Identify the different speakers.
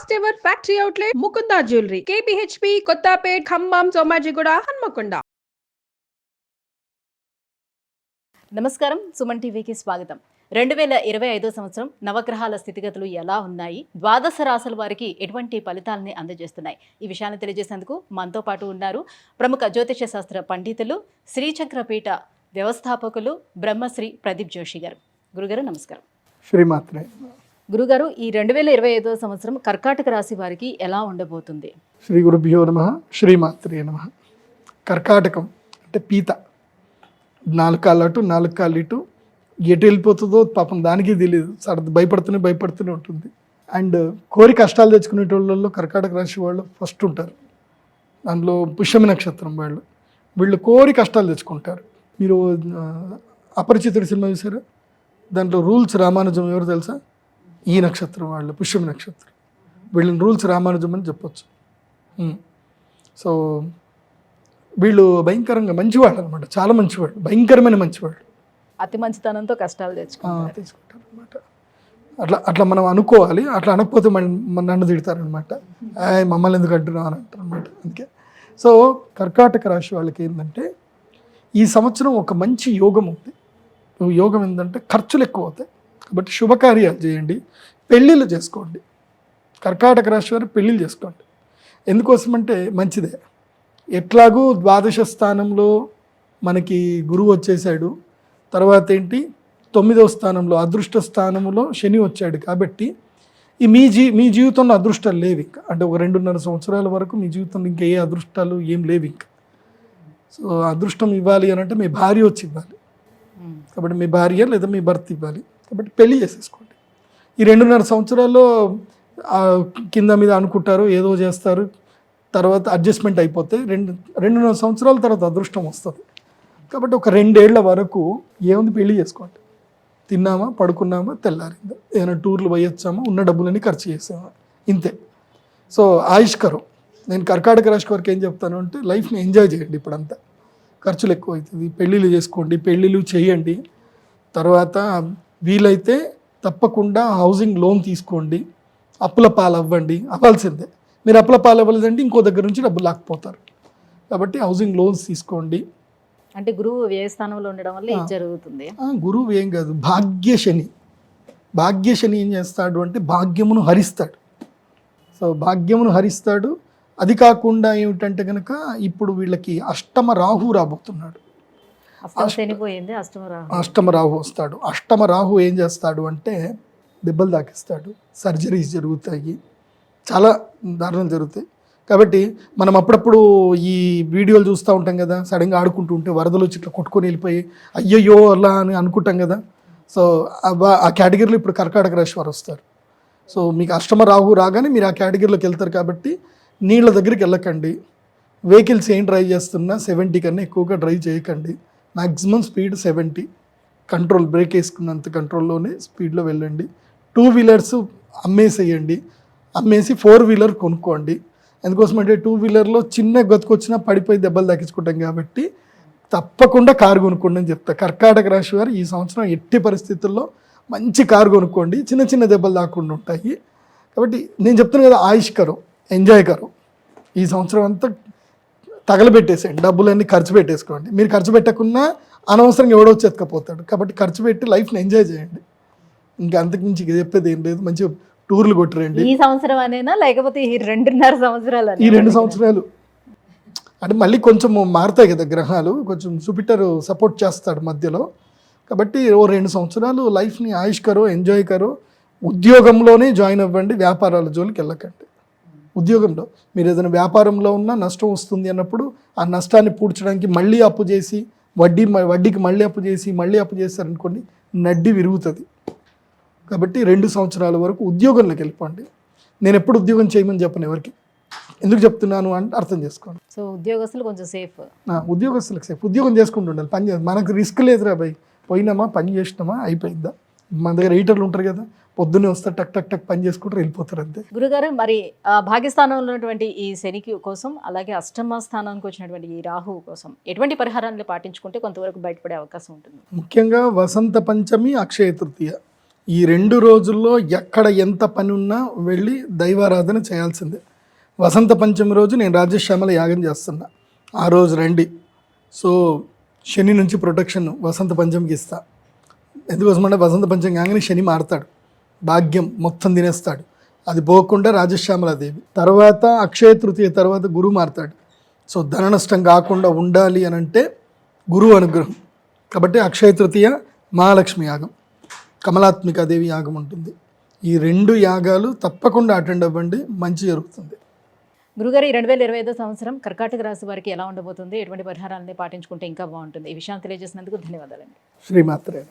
Speaker 1: First ever factory outlet Mukunda jewellery KPHB Kothapet Khammam Somajiguda Hanamkonda.
Speaker 2: నమస్కారం, సుమన్ టీవీకి స్వాగతం. 2025 సంవత్సరం నవగ్రహాల స్థితిగతులు ఎలా ఉన్నాయి, ద్వాదశ రాశుల వారికి ఎటువంటి ఫలితాలని అందజేస్తున్నాయి, ఈ విషయాన్ని తెలియజేసేందుకు మనతో పాటు ఉన్నారు ప్రముఖ జ్యోతిష శాస్త్ర పండితులు, శ్రీచక్రపీఠ వ్యవస్థాపకులు బ్రహ్మశ్రీ ప్రదీప్ జోషి గారు. గురుగారు నమస్కారం.
Speaker 3: శ్రీమాత్రే.
Speaker 2: గురుగారు, ఈ 2025 సంవత్సరం కర్కాటక రాశి వారికి ఎలా ఉండబోతుంది?
Speaker 3: శ్రీ గురుభ్యో నమః. శ్రీమాత్రే నమః. కర్కాటకం అంటే పీత, 4 కాళ్ళు అటు 4 కాళ్ళు ఇటు, ఎటు వెళ్ళిపోతుందో పాపం దానికి తెలియదు, భయపడుతూనే ఉంటుంది. అండ్ కోరి కష్టాలు తెచ్చుకునేటోళ్ళలో కర్కాటక రాశి వాళ్ళు ఫస్ట్ ఉంటారు. దానిలో పుష్యమి నక్షత్రం వీళ్ళు కోరి కష్టాలు తెచ్చుకుంటారు. మీరు అపరిచితుడి సినిమా చూసారా? దాంట్లో రూల్స్ రామానుజం ఎవరు తెలుసా? ఈ నక్షత్రం వాళ్ళు, పుష్యమి నక్షత్రం. వీళ్ళని రూల్స్ రామానుజం అని చెప్పొచ్చు. సో వీళ్ళు భయంకరంగా మంచివాళ్ళు అనమాట, చాలా మంచివాళ్ళు, భయంకరమైన మంచివాళ్ళు.
Speaker 2: అతి మంచితనంతో కష్టాలు తెచ్చుకుంటారు
Speaker 3: అనమాట. అట్లా మనం అనుకోవాలి. అట్లా అనకపోతే నన్ను తిడతారనమాట, మమ్మల్ని ఎందుకు అంటున్నావు అని అంటారు అనమాట. అందుకే సో కర్కాటక రాశి వాళ్ళకి ఏంటంటే ఈ సంవత్సరం ఒక మంచి యోగం ఉంది. యోగం ఏంటంటే ఖర్చులు ఎక్కువ అవుతాయి, కాబట్టి శుభకార్యాలు చేయండి, పెళ్ళిళ్ళు చేసుకోండి. కర్కాటక రాశి వారు పెళ్ళిళ్ళు చేసుకోండి. ఎందుకోసమంటే మంచిదే. ఎట్లాగూ ద్వాదశ స్థానంలో మనకి గురువు వచ్చేసాడు, తర్వాత ఏంటి 9వ స్థానంలో అదృష్ట స్థానంలో శని వచ్చాడు. కాబట్టి ఈ మీ జీవితంలో అదృష్టాలు లేవు ఇంకా. అంటే ఒక 2.5 సంవత్సరాల వరకు మీ జీవితంలో ఇంకా ఏ అదృష్టాలు ఏం లేవు ఇంకా. సో అదృష్టం ఇవ్వాలి అని అంటే మీ భార్య వచ్చి ఇవ్వాలి. కాబట్టి మీ భార్య లేదా మీ భర్త ఇవ్వాలి. కాబట్టి పెళ్లి చేసేసుకోండి. ఈ 2.5 సంవత్సరాల్లో కింద మీద అనుకుంటారు, ఏదో చేస్తారు, తర్వాత అడ్జస్ట్మెంట్ అయిపోతే 2.5 సంవత్సరాల తర్వాత అదృష్టం వస్తుంది. కాబట్టి ఒక 2 ఏళ్ల వరకు ఏముంది, పెళ్లి చేసుకోండి. తిన్నామా, పడుకున్నామా, తెల్లారిందా, ఏదైనా టూర్లు పోయొచ్చామా, ఉన్న డబ్బులన్నీ ఖర్చు చేసామా, ఇంతే. సో ఆయుష్కరం. నేను కర్కాటక రాశి వారికి ఏం చెప్తాను అంటే లైఫ్ని ఎంజాయ్ చేయండి. ఇప్పుడంతా ఖర్చులు ఎక్కువ అవుతుంది, పెళ్ళిళ్ళు చేసుకోండి, పెళ్ళిళ్ళు చేయండి. తర్వాత వీలైతే తప్పకుండా హౌసింగ్ లోన్ తీసుకోండి, అప్పుల పాలు అవ్వాల్సిందే. మీరు అప్పుల పాలు అవ్వలేదంటే ఇంకో దగ్గర నుంచి డబ్బులు లాక్కుపోతారు. కాబట్టి హౌసింగ్ లోన్స్ తీసుకోండి.
Speaker 2: అంటే గురువు వ్యయస్థానంలో ఉండడం వల్ల ఏం జరుగుతుంది?
Speaker 3: గురువు ఏం కాదు, భాగ్యశని ఏం చేస్తాడు అంటే భాగ్యమును హరిస్తాడు. సో భాగ్యమును హరిస్తాడు. అది కాకుండా ఏమిటంటే కనుక ఇప్పుడు వీళ్ళకి అష్టమ రాహు రాబోతున్నాడు. అష్టమ రాహు వస్తాడు. అష్టమ రాహు ఏం చేస్తాడు అంటే దెబ్బలు తాకిస్తాడు, సర్జరీస్ జరుగుతాయి, చాలా దారుణం జరుగుతాయి. కాబట్టి మనం అప్పుడప్పుడు ఈ వీడియోలు చూస్తూ ఉంటాం కదా, సడన్గా ఆడుకుంటూ ఉంటే వరదలు వచ్చి ఇట్లా కొట్టుకొని వెళ్ళిపోయి అయ్యయ్యో అలా అని అనుకుంటాం కదా. సో ఆ కేటగిరీలో ఇప్పుడు కర్కాటక రాశి వారు వస్తారు. సో మీకు అష్టమ రాహు రాగానే మీరు ఆ కేటగిరీలోకి వెళ్తారు. కాబట్టి నీళ్ళ దగ్గరికి వెళ్ళకండి. వెహికల్స్ ఏం డ్రైవ్ చేస్తున్నా 70 కన్నా ఎక్కువగా డ్రైవ్ చేయకండి. మ్యాక్సిమం స్పీడ్ 70, కంట్రోల్, బ్రేక్ వేసుకున్నంత కంట్రోల్లోనే స్పీడ్లో వెళ్ళండి. 2 వీలర్స్ అమ్మేసేయండి, అమ్మేసి 4 వీలర్ కొనుక్కోండి. ఎందుకోసం అంటే 2 వీలర్లో చిన్న గతుకొచ్చినా పడిపోయి దెబ్బలు తగ్గించుకుంటాం. కాబట్టి తప్పకుండా కారు కొనుక్కోండి అని చెప్తా. కర్కాటక రాశి వారు ఈ సంవత్సరం ఎట్టి పరిస్థితుల్లో మంచి కారు కొనుక్కోండి, చిన్న దెబ్బలు దాక్కుండా ఉంటాయి. కాబట్టి నేను చెప్తున్నాను కదా, ఆయుష్కరం, ఎంజాయ్ కరం. ఈ సంవత్సరం అంతా తగలబెట్టేసేయండి, డబ్బులన్నీ ఖర్చు పెట్టేసుకోండి. మీరు ఖర్చు పెట్టకున్నా అనవసరంగా ఎవడో చెత్తకపోతాడు. కాబట్టి ఖర్చు పెట్టి లైఫ్ని ఎంజాయ్ చేయండి. ఇంకా అంతకుమించి చెప్పేది ఏం లేదు. మంచిగా టూర్లు కొట్టిరండి.
Speaker 2: ఈ సంవత్సరం అనేనా లేకపోతే ఈ 2.5 సంవత్సరాలు?
Speaker 3: ఈ 2 సంవత్సరాలు అంటే మళ్ళీ కొంచెం మారుతాయి కదా గ్రహాలు, కొంచెం జూపిటర్ సపోర్ట్ చేస్తాడు మధ్యలో. కాబట్టి ఓ 2 సంవత్సరాలు లైఫ్ని ఆయుష్కరో, ఎంజాయ్ కరో. ఉద్యోగంలోనే జాయిన్ అవ్వండి, వ్యాపారాల జోలికి వెళ్ళకండి. ఉద్యోగంలో మీరు ఏదైనా వ్యాపారంలో ఉన్నా నష్టం వస్తుంది అన్నప్పుడు ఆ నష్టాన్ని పూడ్చడానికి మళ్ళీ అప్పు చేసి వడ్డీకి మళ్ళీ అప్పు చేస్తారనుకోండి, నడ్డి విరుగుతుంది. కాబట్టి 2 సంవత్సరాల వరకు ఉద్యోగంలోకి వెళ్ళిపోండి. నేను ఎప్పుడు ఉద్యోగం చేయమని చెప్పను ఎవరికి. ఎందుకు చెప్తున్నాను అంటే అర్థం చేసుకోండి.
Speaker 2: సో ఉద్యోగస్తులు కొంచెం సేఫ్.
Speaker 3: ఉద్యోగస్తులకు సేఫ్. ఉద్యోగం చేసుకుంటూ ఉండాలి, పని చేయాలి. మనకు రిస్క్ లేదురా భయ్, పోయినామా పని చేసినామా అయిపోయిందా. మన దగ్గర రైటర్లు ఉంటారు కదా, పొద్దున్నే వస్తారు, టక్ టక్ టక్ పని చేసుకుంటారు, వెళ్ళిపోతారు అంతే.
Speaker 2: గురుగారు, మరి భాగ్యస్థానంలో ఉన్నటువంటి ఈ శనికి కోసం, అలాగే అష్టమ స్థానానికి వచ్చినటువంటి ఈ రాహువు కోసం ఎటువంటి పరిహారాన్ని పాటించుకుంటే కొంతవరకు బయటపడే అవకాశం ఉంటుంది?
Speaker 3: ముఖ్యంగా వసంత పంచమి, అక్షయ తృతీయ ఈ 2 రోజుల్లో ఎక్కడ ఎంత పని ఉన్నా వెళ్ళి దైవారాధన చేయాల్సిందే. వసంత పంచమి రోజు నేను రాజశ్యామల యాగం చేస్తున్నా, ఆ రోజు రండి. సో శని నుంచి ప్రొటెక్షన్ వసంత పంచమికి ఇస్తా. ఎందుకోసమంటే వసంత పంచమి కాగానే శని మారతాడు, భాగ్యం మొత్తం తినేస్తాడు. అది పోకుండా రాజశ్యామలాదేవి తర్వాత అక్షయ తృతీయ తర్వాత గురువు మారతాడు. సో ధన నష్టం కాకుండా ఉండాలి అని అంటే గురువు అనుగ్రహం. కాబట్టి అక్షయ తృతీయ మహాలక్ష్మి యాగం, కమలాత్మికాదేవి యాగం ఉంటుంది. ఈ 2 యాగాలు తప్పకుండా అటెండ్ అవ్వండి, మంచి జరుగుతుంది.
Speaker 2: గురుగారు, ఈ 2025 సంవత్సరం కర్కాటక రాశి వారికి ఎలా ఉండబోతుంది, ఎటువంటి పరిహారాలని పాటించుకుంటే ఇంకా బాగుంటుంది, ఈ విషయాన్ని తెలియజేసినందుకు ధన్యవాదాలండి.
Speaker 3: శ్రీమాత్రే.